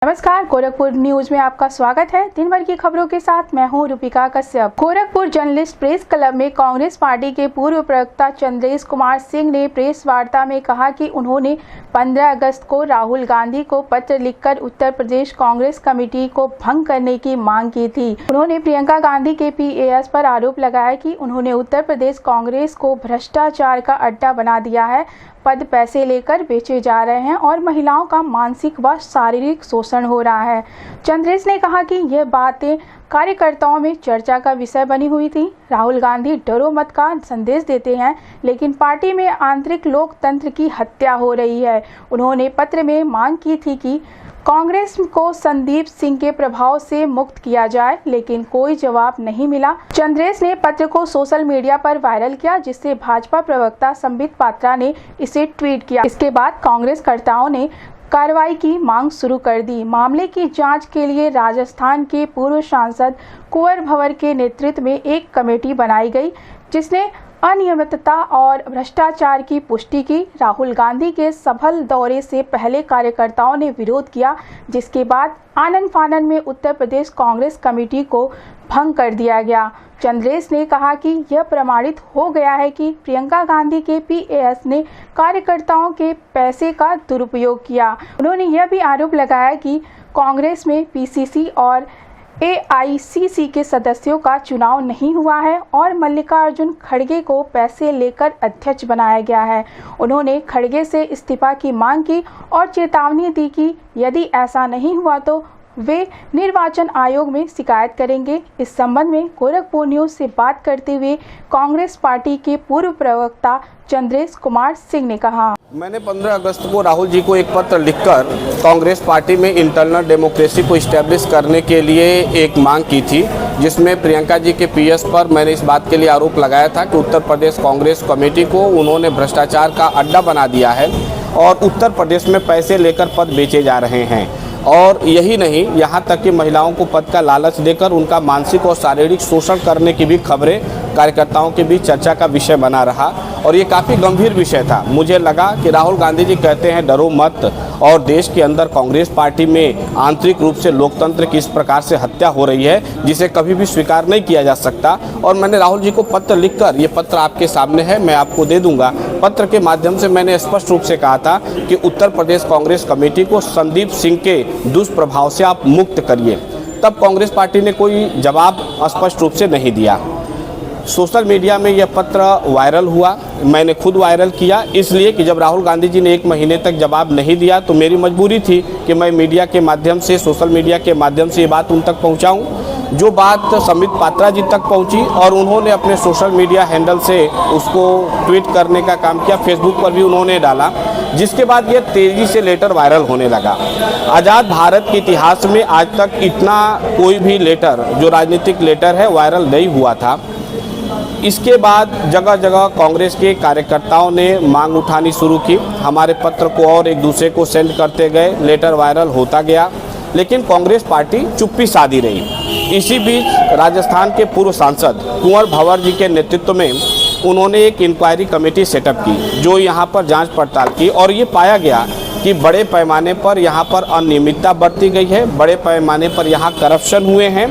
नमस्कार, गोरखपुर न्यूज में आपका स्वागत है। दिन भर की खबरों के साथ मैं हूं Rupika Kashyap. Gorakhpur journalist press club में कांग्रेस पार्टी के पूर्व प्रवक्ता चंद्रेश कुमार सिंह ने प्रेस वार्ता में कहा कि उन्होंने 15 अगस्त को राहुल गांधी को पत्र लिखकर उत्तर प्रदेश कांग्रेस कमेटी को भंग करने की मांग की थी। उन्होंने प्रियंका गांधी के PAS पर आरोप लगाया कि उन्होंने उत्तर प्रदेश कांग्रेस को भ्रष्टाचार का अड्डा बना दिया है, पद पैसे लेकर बेचे जा रहे हैं और महिलाओं का मानसिक व शारीरिक शोषण हो रहा है। चंद्रेश ने कहा कि यह बातें कार्यकर्ताओं में चर्चा का विषय बनी हुई थी। राहुल गांधी डरो मत का संदेश देते हैं, लेकिन पार्टी में आंतरिक लोकतंत्र की हत्या हो रही है। उन्होंने पत्र में मांग की थी कि कांग्रेस को संदीप सिंह के प्रभाव से मुक्त किया जाए, लेकिन कोई जवाब नहीं मिला। चंद्रेश ने पत्र को सोशल मीडिया पर वायरल किया, जिससे भाजपा प्रवक्ता संबित पात्रा ने इसे ट्वीट किया। इसके बाद कांग्रेस कर्ताओं ने कार्रवाई की मांग शुरू कर दी। मामले की जांच के लिए राजस्थान के पूर्व सांसद कुंवर भंवर के नेतृत्व में एक कमेटी बनाई गई, जिसने अनियमितता और भ्रष्टाचार की पुष्टि की। राहुल गांधी के सफल दौरे से पहले कार्यकर्ताओं ने विरोध किया, जिसके बाद आनन फानन में उत्तर प्रदेश कांग्रेस कमेटी को भंग कर दिया गया। चंद्रेश ने कहा कि यह प्रमाणित हो गया है कि प्रियंका गांधी के PAS ने कार्यकर्ताओं के पैसे का दुरुपयोग किया। उन्होंने यह भी आरोप लगाया कि कांग्रेस में PCC और AICC के सदस्यों का चुनाव नहीं हुआ है और मल्लिकार्जुन खड़गे को पैसे लेकर अध्यक्ष बनाया गया है। उन्होंने खड़गे से इस्तीफा की मांग की और चेतावनी दी कि यदि ऐसा नहीं हुआ तो वे निर्वाचन आयोग में शिकायत करेंगे। इस संबंध में गोरखपुर न्यूज से बात करते हुए कांग्रेस पार्टी के पूर्व प्रवक्ता चंद्रेश कुमार सिंह ने कहा, मैंने 15 अगस्त को राहुल जी को एक पत्र लिखकर कांग्रेस पार्टी में इंटरनल डेमोक्रेसी को इस्टेब्लिश करने के लिए एक मांग की थी, जिसमें प्रियंका जी के PS पर मैंने इस बात के लिए आरोप लगाया था कि उत्तर प्रदेश कांग्रेस कमेटी को उन्होंने भ्रष्टाचार का अड्डा बना दिया है और उत्तर प्रदेश में पैसे लेकर पद बेचे जा रहे हैं। और यही नहीं, यहाँ तक कि महिलाओं को पद का लालच देकर उनका मानसिक और शारीरिक शोषण करने की भी खबरें कार्यकर्ताओं के बीच चर्चा का विषय बना रहा और ये काफ़ी गंभीर विषय था। मुझे लगा कि राहुल गांधी जी कहते हैं डरो मत, और देश के अंदर कांग्रेस पार्टी में आंतरिक रूप से लोकतंत्र की इस प्रकार से हत्या हो रही है, जिसे कभी भी स्वीकार नहीं किया जा सकता। और मैंने राहुल जी को पत्र लिखकर, ये पत्र आपके सामने है, मैं आपको दे दूंगा। पत्र के माध्यम से मैंने स्पष्ट रूप से कहा था कि उत्तर प्रदेश कांग्रेस कमेटी को संदीप सिंह के दुष्प्रभाव से आप मुक्त करिए। तब कांग्रेस पार्टी ने कोई जवाब स्पष्ट रूप से नहीं दिया। सोशल मीडिया में यह पत्र वायरल हुआ, मैंने खुद वायरल किया, इसलिए कि जब राहुल गांधी जी ने 1 महीने तक जवाब नहीं दिया तो मेरी मजबूरी थी कि मैं मीडिया के माध्यम से, सोशल मीडिया के माध्यम से ये बात उन तक पहुंचाऊं। जो बात संबित पात्रा जी तक पहुंची और उन्होंने अपने सोशल मीडिया हैंडल से उसको ट्वीट करने का काम किया, फेसबुक पर भी उन्होंने डाला, जिसके बाद यह तेज़ी से लेटर वायरल होने लगा। आज़ाद भारत के इतिहास में आज तक इतना कोई भी लेटर, जो राजनीतिक लेटर है, वायरल नहीं हुआ था। इसके बाद जगह जगह कांग्रेस के कार्यकर्ताओं ने मांग उठानी शुरू की, हमारे पत्र को और एक दूसरे को सेंड करते गए, लेटर वायरल होता गया, लेकिन कांग्रेस पार्टी चुप्पी साधी रही। इसी बीच राजस्थान के पूर्व सांसद कुंवर भंवर जी के नेतृत्व में उन्होंने एक इंक्वायरी कमेटी सेटअप की, जो यहाँ पर जांच पड़ताल की और ये पाया गया कि बड़े पैमाने पर यहाँ पर अनियमितता बरती गई है, बड़े पैमाने पर यहाँ करप्शन हुए हैं।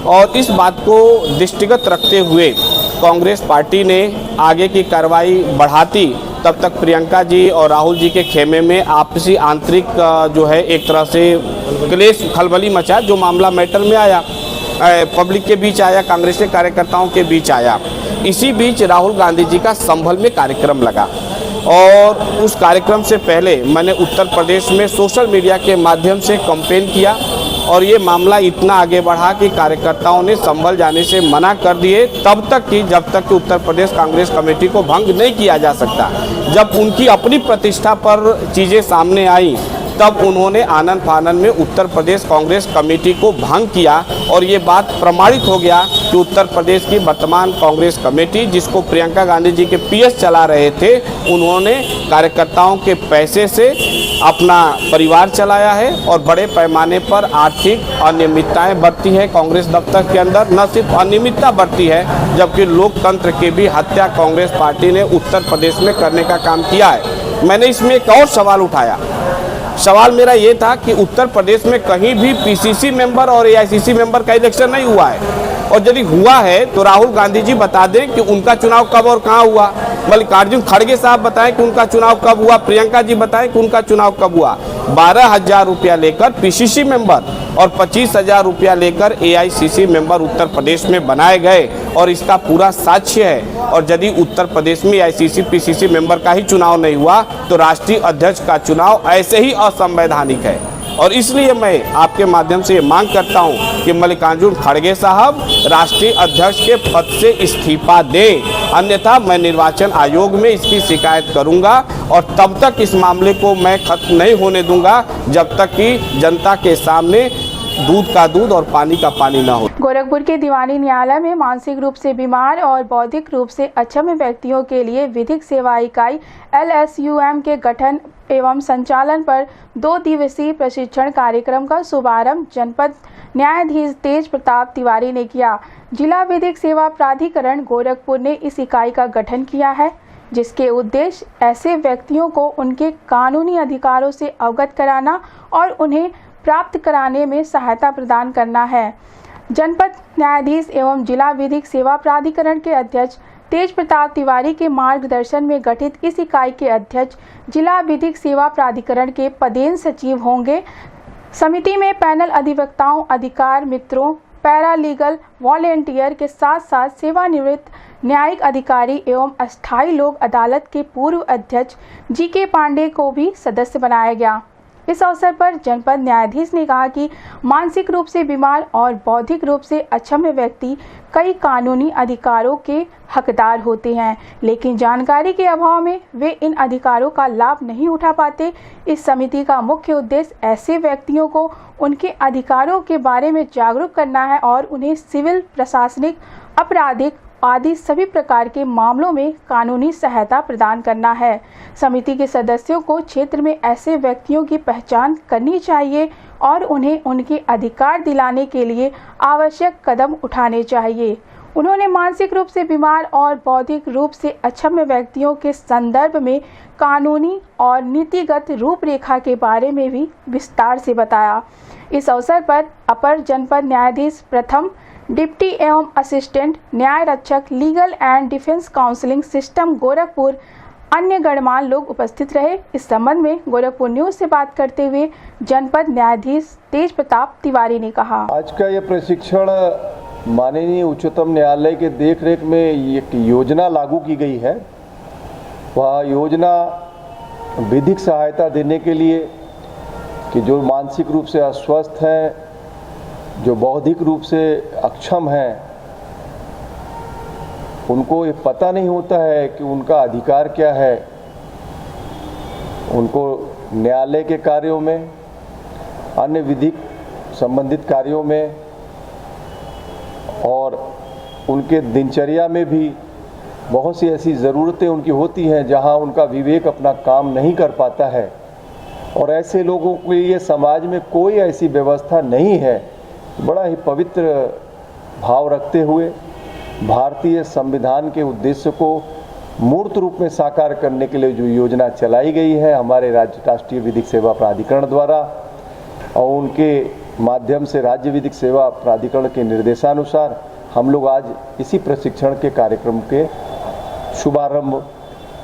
और इस बात को दृष्टिगत रखते हुए कांग्रेस पार्टी ने आगे की कार्रवाई बढ़ाती, तब तक प्रियंका जी और राहुल जी के खेमे में आपसी आंतरिक जो है एक तरह से क्लेश, खलबली मचा, जो मामला मैटर में आया, पब्लिक के बीच आया, कांग्रेस के कार्यकर्ताओं के बीच आया। इसी बीच राहुल गांधी जी का संभल में कार्यक्रम लगा और उस कार्यक्रम से पहले मैंने उत्तर प्रदेश में सोशल मीडिया के माध्यम से कैंपेन किया और ये मामला इतना आगे बढ़ा कि कार्यकर्ताओं ने संभल जाने से मना कर दिए, तब तक कि जब तक कि उत्तर प्रदेश कांग्रेस कमेटी को भंग नहीं किया जा सकता। जब उनकी अपनी प्रतिष्ठा पर चीज़ें सामने आई, तब उन्होंने आनन फानन में उत्तर प्रदेश कांग्रेस कमेटी को भंग किया और ये बात प्रमाणित हो गया कि उत्तर प्रदेश की वर्तमान कांग्रेस कमेटी, जिसको प्रियंका गांधी जी के PS चला रहे थे, उन्होंने कार्यकर्ताओं के पैसे से अपना परिवार चलाया है और बड़े पैमाने पर आर्थिक अनियमितताएं बरती है कांग्रेस दफ्तर के अंदर। न सिर्फ अनियमितता बरती है, जबकि लोकतंत्र की भी हत्या कांग्रेस पार्टी ने उत्तर प्रदेश में करने का काम किया है। मैंने इसमें एक और सवाल उठाया सवाल मेरा ये था कि उत्तर प्रदेश में कहीं भी पीसीसी मेंबर और एआईसीसी मेंबर का इलेक्शन नहीं हुआ है, और यदि हुआ है तो राहुल गांधी जी बता दें कि उनका चुनाव कब और कहां हुआ। मल्लिकार्जुन खड़गे साहब बताएं कि उनका चुनाव कब हुआ, प्रियंका जी बताएं कि उनका चुनाव कब हुआ। 12,000 रुपया लेकर पीसीसी मेंबर और 25,000 रुपया लेकर एआईसीसी मेंबर उत्तर प्रदेश में बनाए गए, और इसका पूरा साक्ष्य है। और यदि उत्तर प्रदेश में एआईसीसी पीसीसी मेंबर का ही चुनाव नहीं हुआ तो राष्ट्रीय अध्यक्ष का चुनाव ऐसे ही असंवैधानिक है। और इसलिए मैं आपके माध्यम से मांग करता हूं कि मल्लिकार्जुन खड़गे साहब राष्ट्रीय अध्यक्ष के पद से इस्तीफा दें, अन्यथा मैं निर्वाचन आयोग में इसकी शिकायत करूंगा, और तब तक इस मामले को मैं खत्म नहीं होने दूंगा जब तक कि जनता के सामने दूध का दूध और पानी का पानी न हो। गोरखपुर के दीवानी न्यायालय में मानसिक रूप से बीमार और बौद्धिक रूप से अक्षम व्यक्तियों के लिए विधिक सेवा इकाई LSUM के गठन एवं संचालन पर 2 दिवसीय प्रशिक्षण कार्यक्रम का शुभारंभ जनपद न्यायाधीश तेज प्रताप तिवारी ने किया। जिला विधिक सेवा प्राधिकरण गोरखपुर ने इस इकाई का गठन किया है, जिसके उद्देश्य ऐसे व्यक्तियों को उनके कानूनी अधिकारों से अवगत कराना और उन्हें प्राप्त कराने में सहायता प्रदान करना है। जनपद न्यायाधीश एवं जिला विधिक सेवा प्राधिकरण के अध्यक्ष तेज प्रताप तिवारी के मार्गदर्शन में गठित इस इकाई के अध्यक्ष जिला विधिक सेवा प्राधिकरण के पदेन सचिव होंगे। समिति में पैनल अधिवक्ताओं, अधिकार मित्रों, पैरालीगल वॉलेंटियर के साथ साथ सेवानिवृत्त न्यायिक अधिकारी एवं अस्थायी लोक अदालत के पूर्व अध्यक्ष GK पांडे को भी सदस्य बनाया गया। इस अवसर पर जनपद न्यायाधीश ने कहा कि मानसिक रूप से बीमार और बौद्धिक रूप से अक्षम व्यक्ति कई कानूनी अधिकारों के हकदार होते हैं, लेकिन जानकारी के अभाव में वे इन अधिकारों का लाभ नहीं उठा पाते। इस समिति का मुख्य उद्देश्य ऐसे व्यक्तियों को उनके अधिकारों के बारे में जागरूक करना है और उन्हें सिविल, प्रशासनिक, आपराधिक आदि सभी प्रकार के मामलों में कानूनी सहायता प्रदान करना है। समिति के सदस्यों को क्षेत्र में ऐसे व्यक्तियों की पहचान करनी चाहिए और उन्हें उनके अधिकार दिलाने के लिए आवश्यक कदम उठाने चाहिए। उन्होंने मानसिक रूप से बीमार और बौद्धिक रूप से अक्षम व्यक्तियों के संदर्भ में कानूनी और नीतिगत रूपरेखा के बारे में भी विस्तार से बताया। इस अवसर पर अपर जनपद न्यायाधीश प्रथम, डिप्टी एवं असिस्टेंट न्याय रक्षक, legal and defence counselling system Gorakhpur, अन्य गणमान्य लोग उपस्थित रहे। इस संबंध में गोरखपुर न्यूज से बात करते हुए जनपद न्यायाधीश तेज प्रताप तिवारी ने कहा, आज का यह प्रशिक्षण माननीय उच्चतम न्यायालय के देखरेख में एक योजना लागू की गई है। वह योजना विधिक सहायता देने के लिए कि जो मानसिक रूप से अस्वस्थ हैं, जो बौद्धिक रूप से अक्षम हैं, उनको ये पता नहीं होता है कि उनका अधिकार क्या है। उनको न्यायालय के कार्यों में, अन्य विधिक संबंधित कार्यों में और उनके दिनचर्या में भी बहुत सी ऐसी ज़रूरतें उनकी होती हैं जहां उनका विवेक अपना काम नहीं कर पाता है, और ऐसे लोगों के लिए समाज में कोई ऐसी व्यवस्था नहीं है। बड़ा ही पवित्र भाव रखते हुए भारतीय संविधान के उद्देश्य को मूर्त रूप में साकार करने के लिए जो योजना चलाई गई है हमारे राष्ट्रीय विधिक सेवा प्राधिकरण द्वारा, और उनके माध्यम से राज्य विधिक सेवा प्राधिकरण के निर्देशानुसार हम लोग आज इसी प्रशिक्षण के कार्यक्रम के शुभारंभ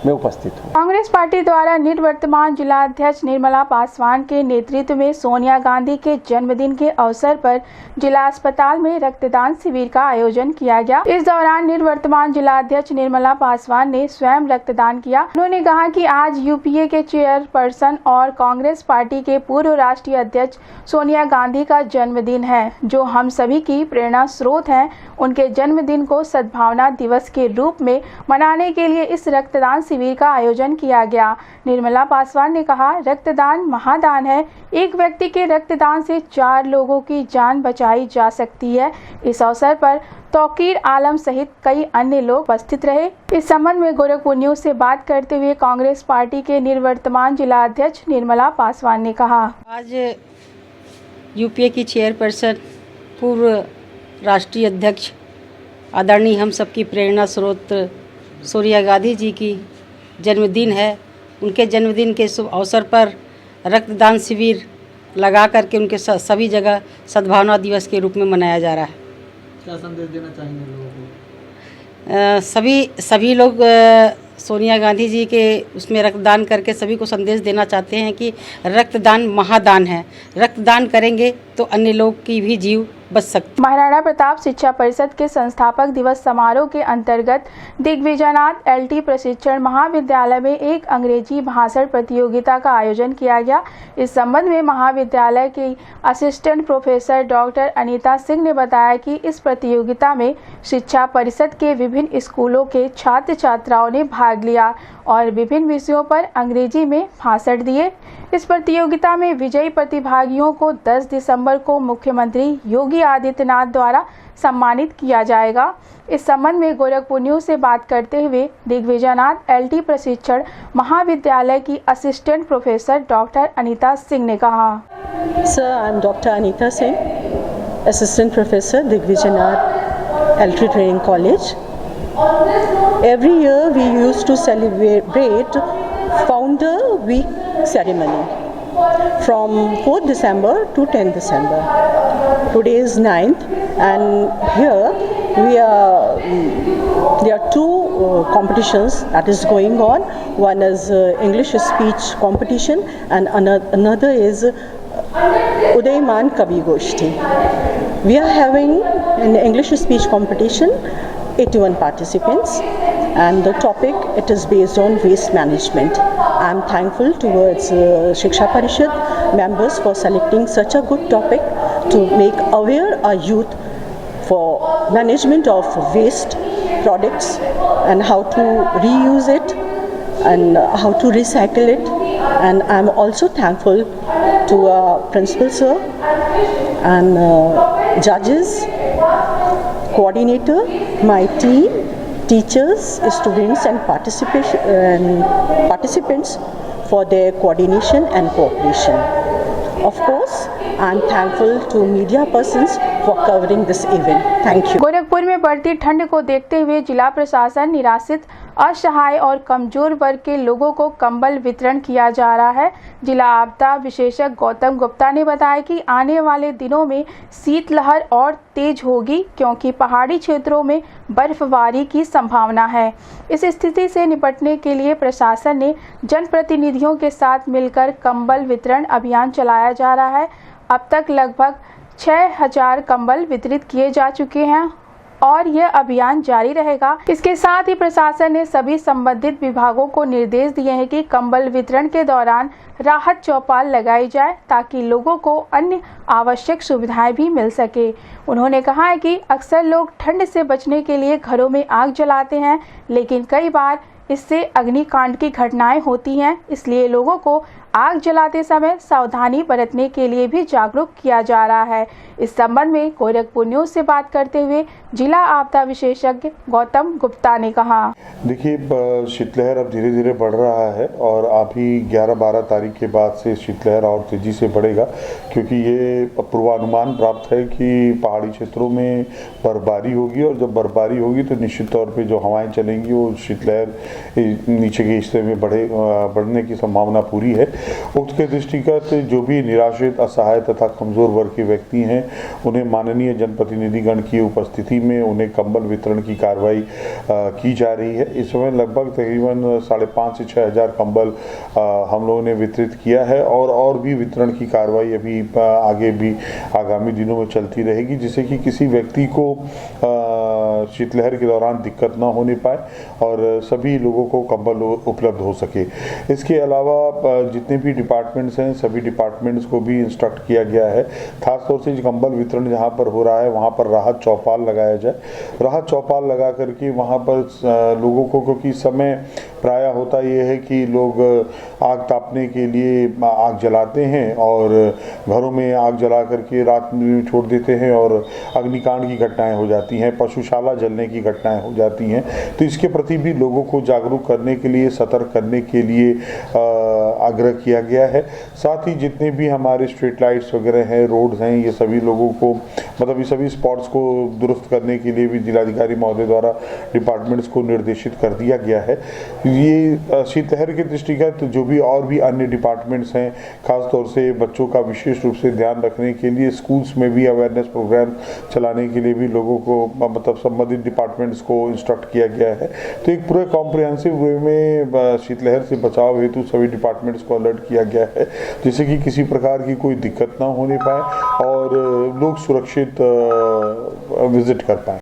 में उपस्थित हूँ। कांग्रेस पार्टी द्वारा निवर्तमान जिलाध्यक्ष निर्मला पासवान के नेतृत्व में सोनिया गांधी के जन्मदिन के अवसर पर जिला अस्पताल में रक्तदान शिविर का आयोजन किया गया। इस दौरान निवर्तमान जिलाध्यक्ष निर्मला पासवान ने स्वयं रक्तदान किया। उन्होंने कहा कि आज यूपीए के चेयरपर्सन और कांग्रेस पार्टी के पूर्व राष्ट्रीय अध्यक्ष सोनिया गांधी का जन्मदिन है, जो हम सभी की प्रेरणा स्रोत है। उनके जन्मदिन को सद्भावना दिवस के रूप में मनाने के लिए इस रक्तदान शिविर का आयोजन किया गया। निर्मला पासवान ने कहा, रक्तदान महादान है। एक व्यक्ति के रक्तदान से 4 लोगों की जान बचाई जा सकती है। इस अवसर पर तौकीर आलम सहित कई अन्य लोग उपस्थित रहे। इस संबंध में गोरखपुर न्यूज से बात करते हुए कांग्रेस पार्टी के निवर्तमान जिला अध्यक्ष निर्मला पासवान ने कहा, आज यूपीए की चेयरपर्सन, पूर्व राष्ट्रीय अध्यक्ष, आदरणीय हम सबकी प्रेरणा स्रोत सोनिया गांधी जी की जन्मदिन है। उनके जन्मदिन के शुभ अवसर पर रक्तदान शिविर लगा करके उनके सभी जगह सद्भावना दिवस के रूप में मनाया जा रहा है। क्या संदेश देना चाहेंगे लोगों को? सभी लोग सोनिया गांधी जी के उसमें रक्तदान करके सभी को संदेश देना चाहते हैं कि रक्तदान महादान है। रक्तदान करेंगे तो अन्य लोग की भी जीव बच सकती। महाराणा प्रताप शिक्षा परिषद के संस्थापक दिवस समारोह के अंतर्गत दिग्विजयनाथ एलटी प्रशिक्षण महाविद्यालय में एक अंग्रेजी भाषण प्रतियोगिता का आयोजन किया गया। इस संबंध में महाविद्यालय की assistant professor doctor Anita Singh ने बताया कि इस प्रतियोगिता में शिक्षा परिषद के विभिन्न स्कूलों के छात्र छात्राओं ने भाग लिया और विभिन्न विषयों पर अंग्रेजी में भाषण दिए। इस प्रतियोगिता में विजयी प्रतिभागियों को 10 दिसंबर को मुख्यमंत्री योगी आदित्यनाथ द्वारा सम्मानित किया जाएगा। इस संबंध में गोरखपुर न्यूज से बात करते हुए दिग्विजयनाथ एलटी प्रशिक्षण महाविद्यालय की assistant professor doctor Anita Singh ने कहा। Sir, I am doctor Anita Singh, assistant professor Digvijaynath LT training college. Every year we used to celebrate Founder Week ceremony from 4th December to 10th December. Today is 9th, and here there are two competitions that is going on. One is English speech competition and another is Udayman Kavi Goshti. We are having an English speech competition 81 participants, and the topic, it is based on waste management. I am thankful towards Shiksha Parishad members for selecting such a good topic to make aware our youth for management of waste products and how to reuse it and how to recycle it. And I am also thankful to principal sir and judges, coordinator, my team, teachers, students and participants for their coordination and cooperation. Of course, I am thankful to media persons for covering this event. Thank you. Gorakhpur में बढ़ती ठंड को देखते हुए जिला प्रशासन निराश्रित, असहाय और कमजोर वर्ग के लोगों को कंबल वितरण किया जा रहा है। जिला आपदा विशेषज्ञ गौतम गुप्ता ने बताया कि आने वाले दिनों में शीतलहर और तेज होगी क्योंकि पहाड़ी क्षेत्रों में बर्फबारी की संभावना है। इस स्थिति से निपटने के लिए प्रशासन ने जनप्रतिनिधियों के साथ मिलकर कंबल वितरण अभियान चलाया जा रहा है। अब तक लगभग 6000 कंबल वितरित किए जा चुके हैं और यह अभियान जारी रहेगा। इसके साथ ही प्रशासन ने सभी संबंधित विभागों को निर्देश दिए हैं कि कंबल वितरण के दौरान राहत चौपाल लगाई जाए ताकि लोगों को अन्य आवश्यक सुविधाएं भी मिल सके। उन्होंने कहा है कि अक्सर लोग ठंड से बचने के लिए घरों में आग जलाते हैं, लेकिन कई बार इससे अग्निकांड की घटनाएं होती हैं, इसलिए लोगों को आग जलाते समय सावधानी बरतने के लिए भी जागरूक किया जा रहा है। इस संबंध में गोरखपुर न्यूज से बात करते हुए जिला आपदा विशेषज्ञ गौतम गुप्ता ने कहा। देखिए, शीतलहर अब धीरे धीरे बढ़ रहा है और अभी 11-12 तारीख के बाद से शीतलहर और तेजी से बढ़ेगा क्योंकि ये पूर्वानुमान प्राप्त है कि पहाड़ी क्षेत्रों में बर्फबारी होगी और जब बर्फबारी होगी तो निश्चित तौर पे जो हवाएं चलेंगी वो शीतलहर नीचे के हिस्से में बढ़ने की संभावना पूरी है। उक्त के दृष्टिगत जो भी निराश्रित, असहाय तथा कमजोर वर्ग के व्यक्ति हैं उन्हें माननीय जनप्रतिनिधिगण की उपस्थिति में उन्हें कंबल वितरण की कार्रवाई की जा रही है। इस समय लगभग तकरीबन 5,500 से 6,000 कंबल हम लोगों ने वितरित किया है और भी वितरण की कार्रवाई अभी आगे भी आगामी दिनों में चलती रहेगी जिससे कि किसी व्यक्ति को शीतलहर के दौरान दिक्कत ना होने पाए और सभी लोगों को कंबल उपलब्ध हो सके। इसके अलावा जितने भी डिपार्टमेंट्स हैं सभी डिपार्टमेंट्स को भी इंस्ट्रक्ट किया गया है, खासतौर से कंबल वितरण जहाँ पर हो रहा है वहाँ पर राहत चौपाल लगाया जाए। राहत चौपाल लगा करके वहाँ पर लोगों को, क्योंकि समय प्रायः होता ये है कि लोग आग तापने के लिए आग जलाते हैं और घरों में आग जला करके रात में छोड़ देते हैं और अग्निकांड की घटनाएं हो जाती हैं, पशुशाला जलने की घटनाएं हो जाती हैं। तो इसके प्रति भी लोगों को जागरूक करने के लिए, सतर्क करने के लिए आग्रह किया गया है। साथ ही जितने भी हमारे स्ट्रीट लाइट्स वगैरह हैं, रोड्स हैं, ये सभी लोगों को मतलब ये सभी स्पॉट्स को दुरुस्त करने के लिए भी जिलाधिकारी महोदय द्वारा डिपार्टमेंट्स को निर्देशित कर दिया गया है। ये शीतलहर के दृष्टिगत तो जो भी और भी अन्य डिपार्टमेंट्स हैं, खास तौर से बच्चों का विशेष रूप से ध्यान रखने के लिए स्कूल्स में भी अवेयरनेस प्रोग्राम चलाने के लिए भी लोगों को मतलब संबंधित डिपार्टमेंट्स को इंस्ट्रक्ट किया गया है। तो एक पूरे कॉम्प्रिहेंसिव वे में शीतलहर से बचाव हेतु सभी डिपार्टमेंट्स को अलर्ट किया गया है, जिससे कि किसी प्रकार की कोई दिक्कत ना होने पाए और लोग सुरक्षित विजिट कर पाएँ।